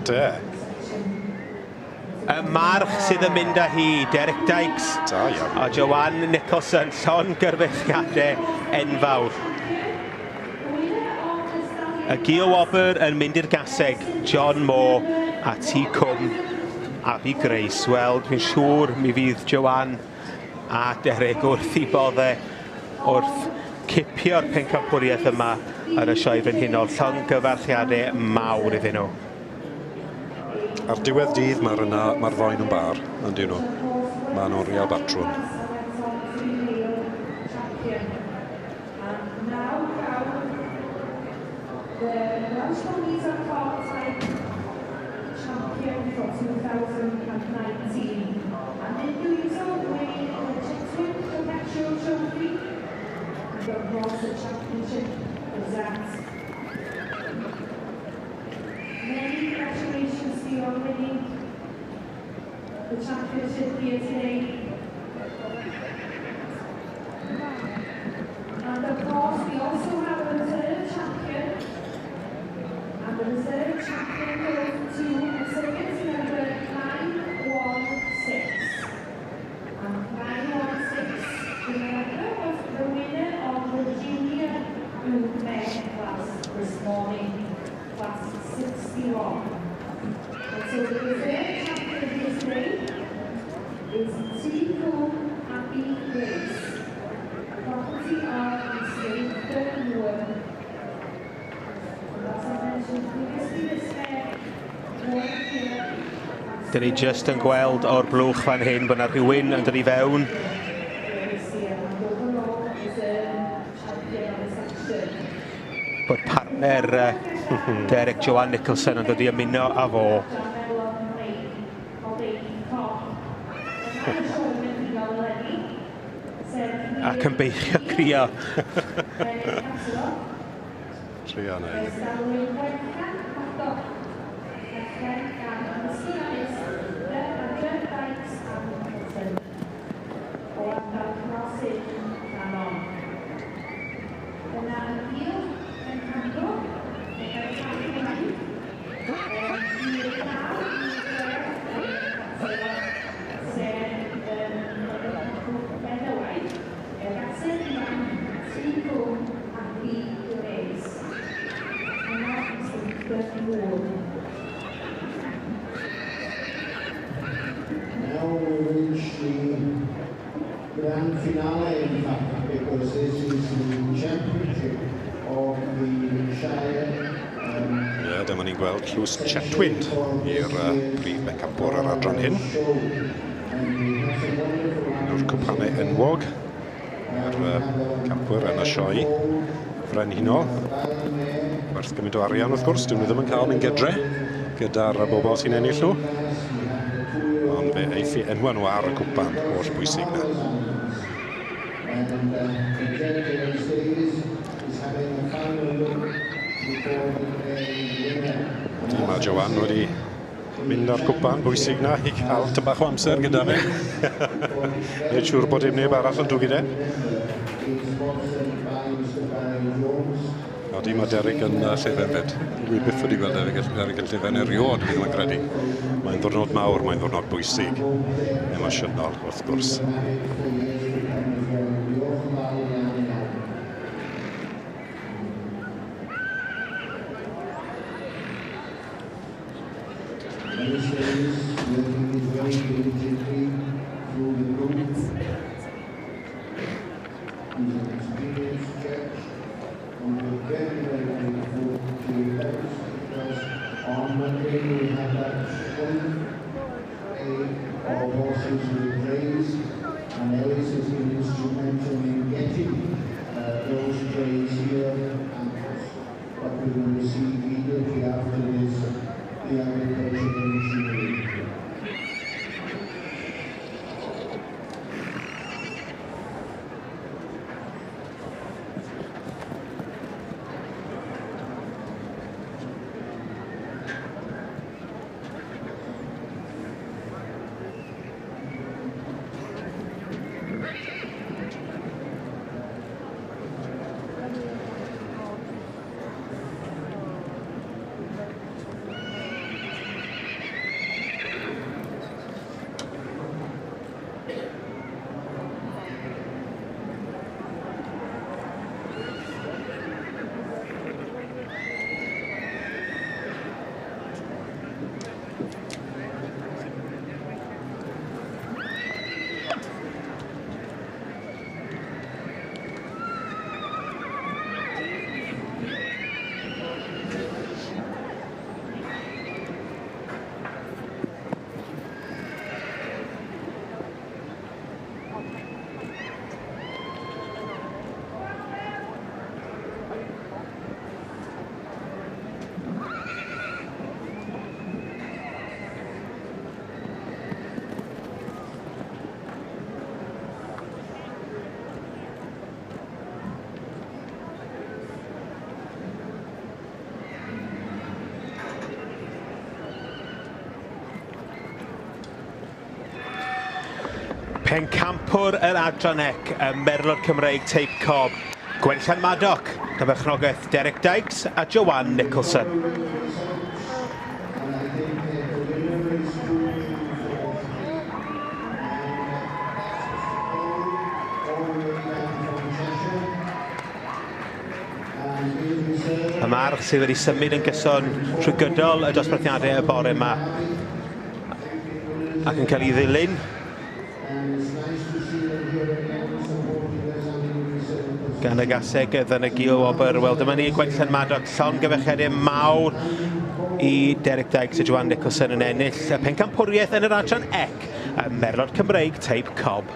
te. Y march sydd yn mynd â hi, Derek Dykes Da iawn. a Joanne Nicholson, llon gyrfeithiadau enfawr. Y Gio Wobber yn mynd i'r gaseg, John Moore a T Cwm a fi Grace. Wel, dwi'n siŵr mi fydd Joanne a Derek wrth i boddau wrth cipio'r pencampwriaeth yma yn y sioe frenhinol. Llon gyfarchiadau mawr iddyn nhw. Ar diwedd dydd mae'r ddoen yn bar, ond nhw. Mae nhw'n real batrwn. The Welsh ponies are part-time champion for 2019, and they do so winning the Chetwynd Perpetual Trophy and the Bronze Championship of that. Many congratulations to you on winning the championship here today. And of course, we also have a reserve champion. And the reserve champion goes to circuit number 916. And 916, remember, was the winner of the junior men class this morning, class 61. And so the reserve champion this day is T.Co. Happy Grace, property of Estate Burnwood. Dyn ni just yn gweld o'r blwch fan hyn bod yna rhywun yn dod i fewn. Bod partner Derek Joanne Nicholson yn dod i ymuno â fo. Ac yn beichio crio. Tria neu. Now we reach the grand finale, in fact, because this is the championship of the Shire. Dyma ni'n gweld llws Chetwynd i'r prif bencampwr ar adran hyn. Yw'r cwpanau enwog yr campwr yn y sioe frenhinol. Werth gymaint o arian wrth gwrs, dyn nhw ddim yn cael mynd gedre gyda'r bobl sy'n ennill nhw. Ond fe eiffi enwa nhw ar y cwpan o'r bwysig na. Mae Joanne wedi mynd ar cwpan bwysig na i cael tybach o amser gyda fe. Nid siŵr bod dim neb arall yn dwg i de. Odi, mae Derek yn llefen fed. Dwi byth wedi gweld Derek yn llefen eriod, fi ddim yn credu. Mae'n ddwrnod mawr, mae'n ddwrnod bwysig. Emosiynol, wrth gwrs. On Monday we had that swim, our horses were raised, and Ellis has been instrumental in getting those trays here, and what we will receive immediately after this, the agricultural machinery. Pencampwr yr adranec, y Merlod Cymreig teip cob. Gwenllian Maddock, y berchnogaeth Derek Dykes a Joanne Nicholson. Y march sydd wedi symud yn gyson trwy gydol y dosbarthiadau y bore yma ac yn cael ei ddilyn gan y gaseg yn y gil wobr. Wel, dyma ni Gwenllian Maddock, llon gyfechiadau mawr i Derek Dykes a Joanne Nicholson yn ennill y pencampwriaeth yn yr adran ec, y Merlod Cymreig teip cob.